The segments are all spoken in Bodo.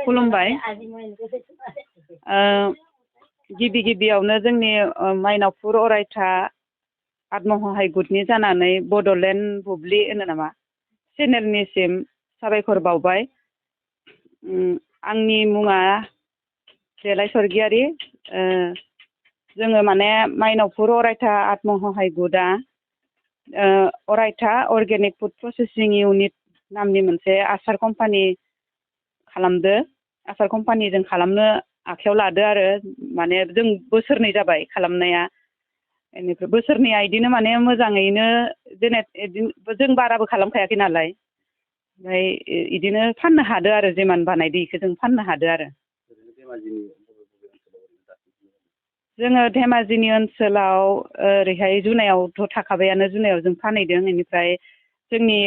खुलुमबाय गिबि गिबियावनो जोंनि मायनावपुर अरायथा आत्मसहाय गुटनि जानानै बड'लेण्ड बुब्लि होनो नामा चेनेलनिसिम साबायखर बावबाय। आंनि मुङा जेलाय सरगियारि। जोङो माने मायनावपुर अरायथा आत्मसहाय गुटआ अरायथा अर्गेनिक फुड प्रसेसिं इउनिट नामनि मोनसे आसार कम्पानि खालामदो। आसार कम्पानिजों खालामनो आखायाव लादो आरो माने जों बोसोरनै जाबाय खालामनाया। बेनिफ्राय बोसोरनैया इदिनो माने मोजाङैनो जों बाराबो खालामखायाखै नालाय, ओमफ्राय इदिनो फाननो हादो आरो जेमान बानायदो इखो जों फाननो हादो आरो। जोङो धेमाजिनि ओनसोलाव ओरैहाय जुनायावथ' थाखाबायानो, जुनायाव जों फानहैदों। बेनिफ्राय जोंनि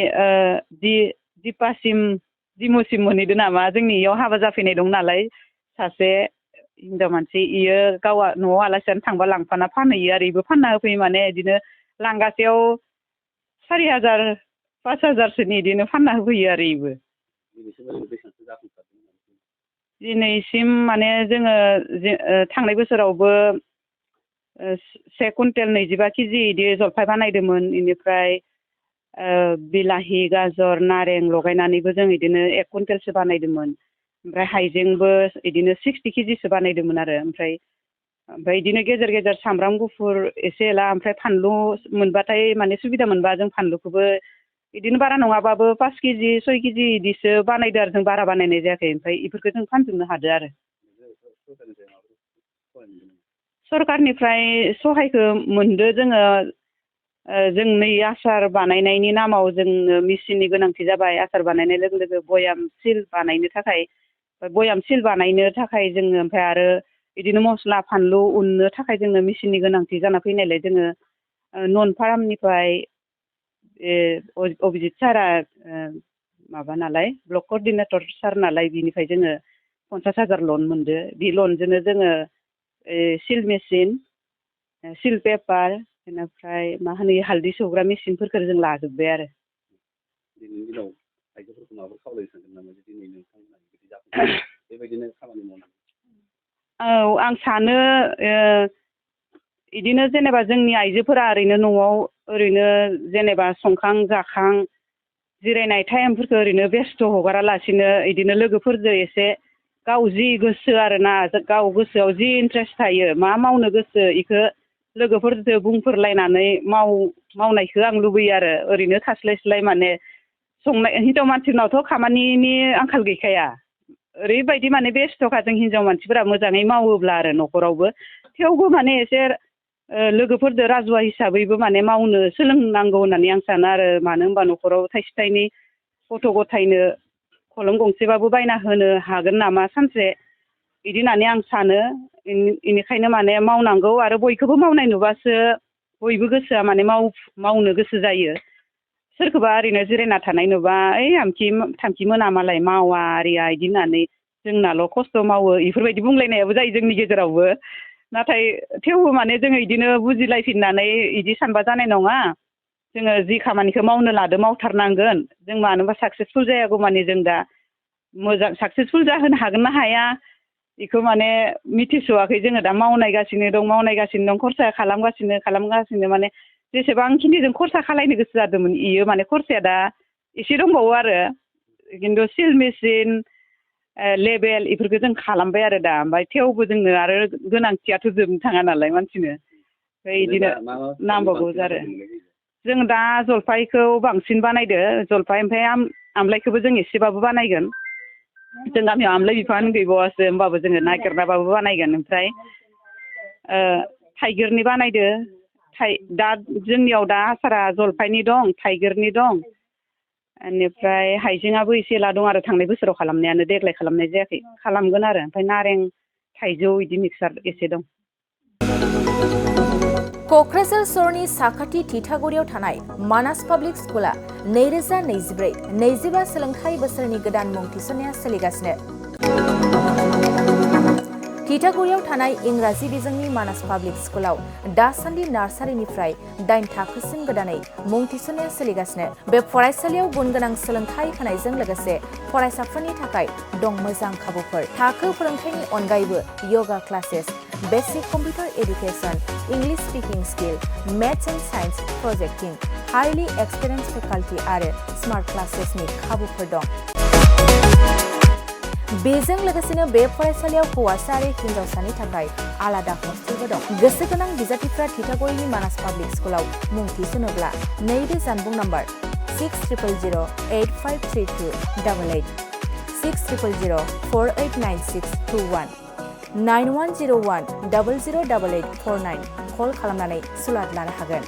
दिमुसिम मोनहैदो नामा, जोंनि इयाव हाबा जाफैनाय दं नालाय सासे हिनजाव मानसि, इयो गावहा न'आव आलासि जानो थांबा लांफाना फानहैयो आरो इबो फानना होफैयो। माने बिदिनो लांगासेयाव 4,000 5,000सोनि इदिनो फानना होफैयो आरो इबो। दिनैसिम माने जोङो थांनाय बोसोरावबो 1 कुइन्टेल 25 केजि इदि जलफाय बानायदोंमोन। बेनिफ्राय बिलाहि गाजर नारें लगायनानैबो जों इदिनो 1 कुइन्टेलसो बानायदोंमोन। ओमफ्राय हाइजेंबो इदिनो 60 केजिसो बानायदोंमोन आरो। ओमफ्राय इदिनो गेजेर गेजेर सामब्राम गुफुर एसे एला, ओमफ्राय फानलु मोनबाथाय माने सुबिदा मोनबा जों फानलुखौबो इदिनो बारा नङाबाबो 5 केजि 6 केजि इदिसो बानायदो आरो। जों बारा बानायनाय जायाखै। ओमफ्राय इफोरखौ जों फानजोबनो हादो आरो। सरकारनिफ्राय सहायखौ मोनदो जोङो। जों नै आसार बानायनायनि नामाव जोंनो मेचिननि गोनांथि जाबाय। आसार बानायनाय लोगो लोगो बयाम सिल बानायनो थाखाय जोङो, ओमफ्राय आरो बिदिनो मस्ला फानलु उननो थाखाय जोंनो मेचिननि गोनांथि जाना फैनायलाय जोङो नन फार्मनिफ्राय अभिजित सारआ माबा नालाय, ब्लक कर्डिनेटर सार नालाय, बिनिफ्राय जोङो 50,000 लन मोनदो। बे लनजोंनो जोङो सिल मेचिन, सिल पेपार, बेनिफ्राय मा होनो हालदै सौग्रा मेचिनफोरखौ जों लाजोब्बाय आरो। दिनैनि दिनाव आइजोफोरखौ माबाफोर खावलायनो सानदों नामा जे दिनै नोंथांमोना बिदि जाफुंसार बेबायदिनो खामानि मावनांगौ? औ, आं सानो इदिनो जेनेबा जोंनि आइजोफोरा ओरैनो न'आव ओरैनो जेनेबा संखां जाखां जिरायनाय टाइमफोरखौ ओरैनो बेस्थ' हगारालासिनो इदिनो लोगोफोरजों एसे गाव जि गोसो आरोना, गाव गोसोआव जि इन्ट्रेस्ट थायो, मा मावनो गोसो इखो लोगोफोरजों बुंफोरलायनानै मावनायखौ आं लुबैयो आरो। ओरैनो थास्लायस्लाय माने हिनजाव मानसिनावथ' खामानिनि आंखाल गैखाया, ओरैबायदि माने बेस्थ'खा जों हिनजाव मानसिफोरा मोजाङै मावोब्ला आरो न'खरावबो। थेवबो माने एसे लोगोफोरजों राजुवा हिसाबैबो माने मावनो सोलोंनांगौ होननानै आं सानो आरो। मानो होनबा न'खराव थाइसे थाइनै गथ' गथायनो खलम गंसेबाबो बायना होनो हागोन नामा सानसे, बिदि होननानै आं सानो। बेनिखायनो माने मावनांगौ आरो बयखौबो मावनाय नुबासो बयबो गोसोआ माने मावनो गोसो जायो। सोरखौबा ओरैनो जिरायना थानाय नुबा ओइ थांखि मोना मालाय मावा आरिया इदि होननानै जोंनाल' खस्थ' मावो इफोरबायदि बुंलायनायाबो जायो जोंनि गेजेरावबो। नाथाय थेवबो माने जोङो इदिनो बुजिलायफिननानै इदि सानबा जानाय नङा। जोङो जि खामानिखौ मावनो लादो मावथारनांगोन। जों मानोबा साक्सेसफुल जायागौ माने जों दा मोजां साक्सेसफुल जाहोनो हागोन ना हाया बेखौ माने मिथिस'वाखै। जोङो दा मावनायगासिनो दं, खरसा खालामगासिनो माने जेसेबांखिनि जों खरसा खालायनो गोसो जादोंमोन इयो माने खरसाया दा एसे दंबावो आरो। खिन्थु सिल मेचिन लेबेल इफोरखौ जों खालामबाय आरो दा। ओमफ्राय थेवबो जोंनो आरो गोनांथियाथ' जोबनो थाङा नालाय मानसिनो, ओमफ्राय बिदिनो नांबावगौ आरो। जों दा जलफायखौ बांसिन बानायदो, जलफाय ओमफ्राय आमलाइखौबो जों एसेबाबो बानायगोन। जों गामियाव आमलाइ बिफां गैबावासो, होमबाबो जोङो नागिरनाबाबो बानायगोन। ओमफ्राय थाइगिरनि बानायदो। दा जोंनियाव दा आसारा जलफायनि दं, थाइगिरनि दं, बेनिफ्राय हाइजेंआबो एसे एला दं आरो। थांनाय बोसोराव खालामनायानो, देग्लाय खालामनाय जायाखै, खालामगोन आरो। ओमफ्राय नारें थाइजौ बिदि मिक्सार एसे दं। क'क्राझार सहरनि साखाथि थिथागुरियाव थानाय मानास पाब्लिक स्कुला 2024-25 सोलोंथाइ बोसोरनि गोदान मुं थिसननाया सोलिगासिनो। थिथागुरियाव थानाय इंराजि बिजोंनि मानास पाब्लिक स्कुलाव दासान्दि नार्सारिनिफ्राय 8 थाखोसिम गोदानै मुं थिसननाया सोलिगासिनो। बे फरायसालियाव गुन गोनां सोलोंथाइ होनायजों लोगोसे फरायसाफोरनि थाखाय दं मोजां खाबुफोर। थाखो फोरोंथायनि अनगायैबो yoga classes, basic computer education, English speaking skill, maths and science projecting, highly experience faculty आरो स्मार्ट क्लासेसनि खाबुफोर दं। बेजों लोगोसेनो बे फरायसालियाव हौवासा आरो हिन्जावसानि थाखाय आलादा हस्टेलबो दं। गोसो गोनां बिजाथिफ्रा थिथागुरिनि मानास पाब्लिक स्कुलाव मुं थिसनोब्ला नैबे जानबुं नम्बर 6000853288 6000489621 9101008849 कल खालामनानै सुलाद लानो हागोन।